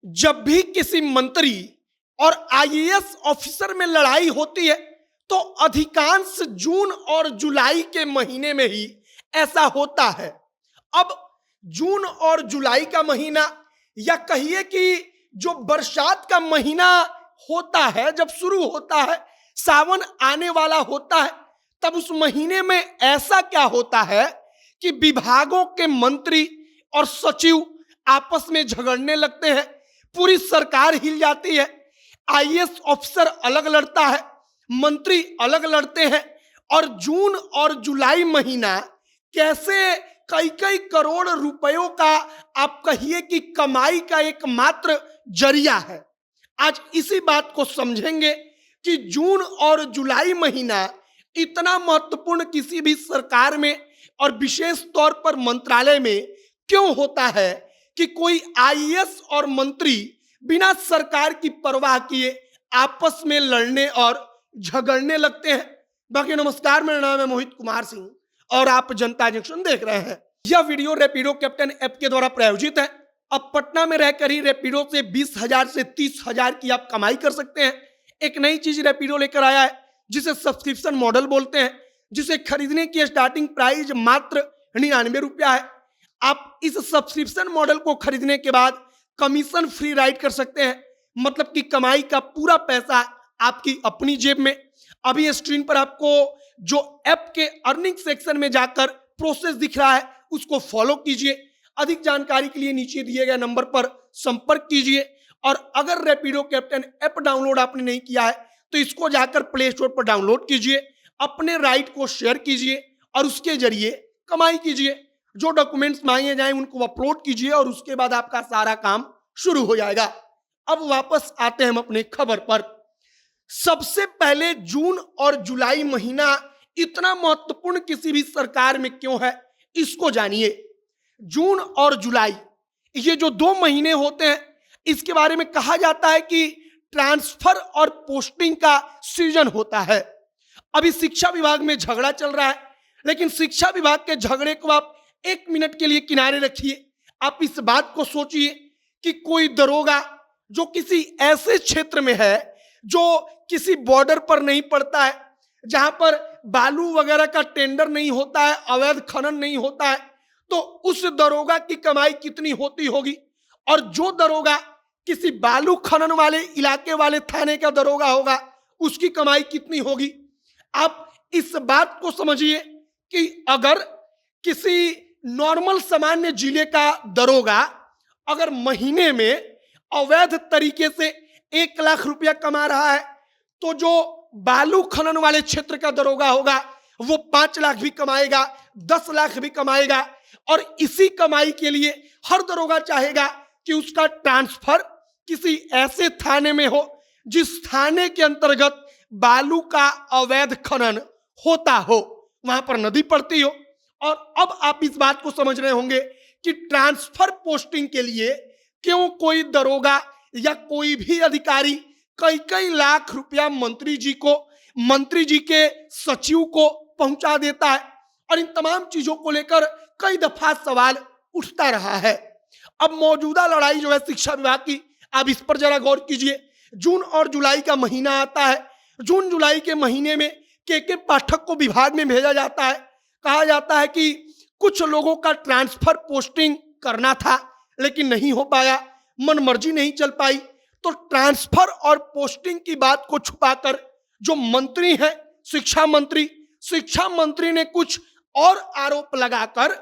जब भी किसी मंत्री और आईएएस ऑफिसर में लड़ाई होती है तो अधिकांश जून और जुलाई के महीने में ही ऐसा होता है। अब जून और जुलाई का महीना, या कहिए कि जो बरसात का महीना होता है, जब शुरू होता है, सावन आने वाला होता है, तब उस महीने में ऐसा क्या होता है कि विभागों के मंत्री और सचिव आपस में झगड़ने लगते हैं, पूरी सरकार हिल जाती है। आईएएस ऑफिसर अलग लड़ता है, मंत्री अलग लड़ते हैं, और जून और जुलाई महीना कैसे कई कई करोड़ रुपयों का, आप कहिए कि कमाई का एकमात्र जरिया है। आज इसी बात को समझेंगे कि जून और जुलाई महीना इतना महत्वपूर्ण किसी भी सरकार में और विशेष तौर पर मंत्रालय में क्यों होता है कि कोई आईएएस और मंत्री बिना सरकार की परवाह किए आपस में लड़ने और झगड़ने लगते हैं। बाकी नमस्कार, मेरा नाम है मोहित कुमार सिंह और आप जनता जंक्शन देख रहे हैं। यह वीडियो रैपिडो कैप्टन ऐप के द्वारा प्रायोजित है। अब पटना में रहकर ही रैपिडो से 20,000 से 30,000 की आप कमाई कर सकते हैं। एक नई चीज रैपिडो लेकर आया है जिसे सब्सक्रिप्शन मॉडल बोलते हैं, जिसे खरीदने की स्टार्टिंग प्राइस मात्र 99 रुपया है। आप इस सब्सक्रिप्शन मॉडल को खरीदने के बाद कमीशन फ्री राइड कर सकते हैं, मतलब कि कमाई का पूरा पैसा आपकी अपनी जेब में। अभी स्क्रीन पर आपको जो ऐप के अर्निंग सेक्शन में जाकर प्रोसेस दिख रहा है उसको फॉलो कीजिए। अधिक जानकारी के लिए नीचे दिए गए नंबर पर संपर्क कीजिए। और अगर रैपिडो कैप्टन ऐप डाउनलोड आपने नहीं किया है तो इसको जाकर प्ले स्टोर पर डाउनलोड कीजिए, अपने राइड को शेयर कीजिए और उसके जरिए कमाई कीजिए। जो डॉक्यूमेंट्स मांगे जाएं उनको अपलोड कीजिए और उसके बाद आपका सारा काम शुरू हो जाएगा। अब वापस आते हैं हम अपने खबर पर। सबसे पहले जून और जुलाई महीना इतना महत्वपूर्ण किसी भी सरकार में क्यों है, इसको जानिए। जून और जुलाई ये जो 2 महीने होते हैं, इसके बारे में कहा जाता है कि ट्रांसफर और पोस्टिंग का सीजन होता है। अभी शिक्षा विभाग में झगड़ा चल रहा है, लेकिन शिक्षा विभाग के झगड़े को आप 1 मिनट के लिए किनारे रखिए। आप इस बात को सोचिए कि कोई दरोगा जो किसी ऐसे क्षेत्र में है जो किसी बॉर्डर पर नहीं पड़ता है, जहां पर बालू वगैरह का टेंडर नहीं होता है, अवैध खनन नहीं होता है, तो उस दरोगा की कमाई कितनी होती होगी। और जो दरोगा किसी बालू खनन वाले इलाके वाले थाने का दरोगा होगा, उसकी कमाई कितनी होगी। आप इस बात को समझिए कि अगर किसी नॉर्मल सामान्य जिले का दरोगा अगर महीने में अवैध तरीके से 1 लाख रुपया कमा रहा है, तो जो बालू खनन वाले क्षेत्र का दरोगा होगा वो 5 लाख भी कमाएगा, 10 लाख भी कमाएगा। और इसी कमाई के लिए हर दरोगा चाहेगा कि उसका ट्रांसफर किसी ऐसे थाने में हो जिस थाने के अंतर्गत बालू का अवैध खनन होता हो, वहां पर नदी पड़ती हो। और अब आप इस बात को समझ रहे होंगे कि ट्रांसफर पोस्टिंग के लिए क्यों कोई दरोगा या कोई भी अधिकारी कई कई लाख रुपया मंत्री जी को, मंत्री जी के सचिव को पहुंचा देता है। और इन तमाम चीजों को लेकर कई दफा सवाल उठता रहा है। अब मौजूदा लड़ाई जो है शिक्षा विभाग की, आप इस पर जरा गौर कीजिए। जून और जुलाई का महीना आता है। जून जुलाई के महीने में के पाठक को विभाग में भेजा जाता है। कहा जाता है कि कुछ लोगों का ट्रांसफर पोस्टिंग करना था लेकिन नहीं हो पाया, मन मर्जी नहीं चल पाई। तो ट्रांसफर और पोस्टिंग की बात को छुपाकर जो मंत्री हैं, शिक्षा मंत्री ने कुछ और आरोप लगाकर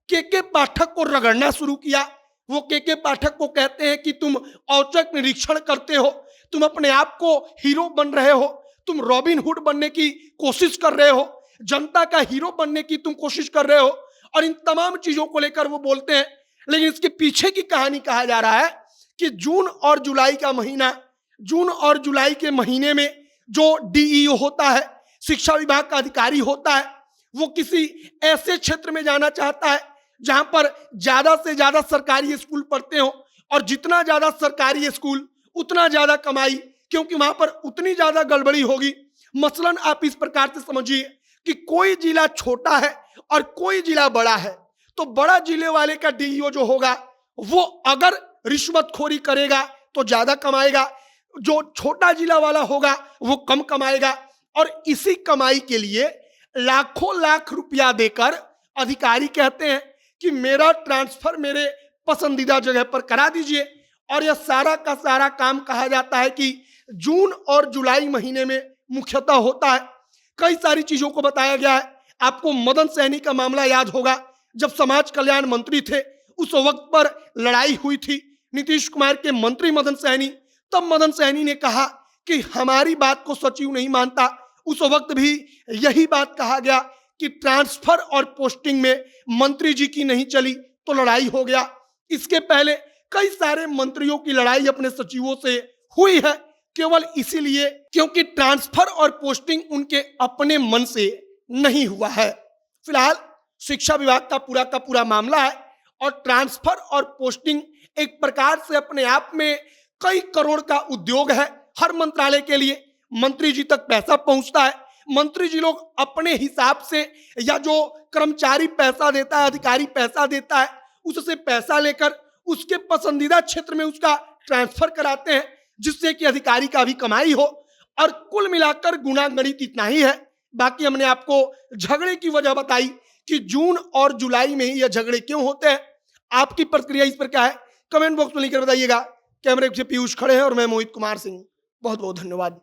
के पाठक को रगड़ना शुरू किया। वो के पाठक को कहते हैं कि तुम औचक निरीक्षण करते हो, तुम अपने आप को हीरो बन रहे हो, तुम रॉबिन हुड बनने की कोशिश कर रहे हो, जनता का हीरो बनने की तुम कोशिश कर रहे हो। और इन तमाम चीजों को लेकर वो बोलते हैं। लेकिन इसके पीछे की कहानी कहा जा रहा है कि जून और जुलाई का महीना, जून और जुलाई के महीने में जो डीईओ होता है, शिक्षा विभाग का अधिकारी होता है, वो किसी ऐसे क्षेत्र में जाना चाहता है जहां पर ज्यादा से ज्यादा सरकारी स्कूल पढ़ते हो। और जितना ज्यादा सरकारी स्कूल उतना ज्यादा कमाई, क्योंकि वहां पर उतनी ज्यादा गड़बड़ी होगी। मसलन आप इस प्रकार से समझिए कि कोई जिला छोटा है और कोई जिला बड़ा है, तो बड़ा जिले वाले का डीईओ जो होगा वो अगर रिश्वतखोरी करेगा तो ज्यादा कमाएगा, जो छोटा जिला वाला होगा वो कम कमाएगा। और इसी कमाई के लिए लाखों लाख रुपया देकर अधिकारी कहते हैं कि मेरा ट्रांसफर मेरे पसंदीदा जगह पर करा दीजिए। और यह सारा का सारा काम कहा जाता है कि जून और जुलाई महीने में मुख्यतः होता है। कई सारी चीजों को बताया गया है। आपको मदन सहनी का मामला याद होगा, जब समाज कल्याण मंत्री थे उस वक्त पर लड़ाई हुई थी नीतीश कुमार के मंत्री मदन सहनी। तब मदन सहनी ने कहा कि हमारी बात को सचिव नहीं मानता। उस वक्त भी यही बात कहा गया कि ट्रांसफर और पोस्टिंग में मंत्री जी की नहीं चली तो लड़ाई हो गया। इसके पहले कई सारे मंत्रियों की लड़ाई अपने सचिवों से हुई है, केवल इसीलिए क्योंकि ट्रांसफर और पोस्टिंग उनके अपने मन से नहीं हुआ है। फिलहाल शिक्षा विभाग का पूरा मामला है और ट्रांसफर और पोस्टिंग एक प्रकार से अपने आप में कई करोड़ का उद्योग है। हर मंत्रालय के लिए मंत्री जी तक पैसा पहुंचता है। मंत्री जी लोग अपने हिसाब से या जो कर्मचारी पैसा देता है, अधिकारी पैसा देता है, उससे पैसा लेकर उसके पसंदीदा क्षेत्र में उसका ट्रांसफर कराते हैं, जिससे कि अधिकारी का भी कमाई हो। और कुल मिलाकर गुना गणित इतना ही है। बाकी हमने आपको झगड़े की वजह बताई कि जून और जुलाई में ही यह झगड़े क्यों होते हैं। आपकी प्रतिक्रिया इस पर क्या है, कमेंट बॉक्स में लिखकर बताइएगा। कैमरे से पीयूष खड़े हैं और मैं मोहित कुमार सिंह। बहुत बहुत धन्यवाद।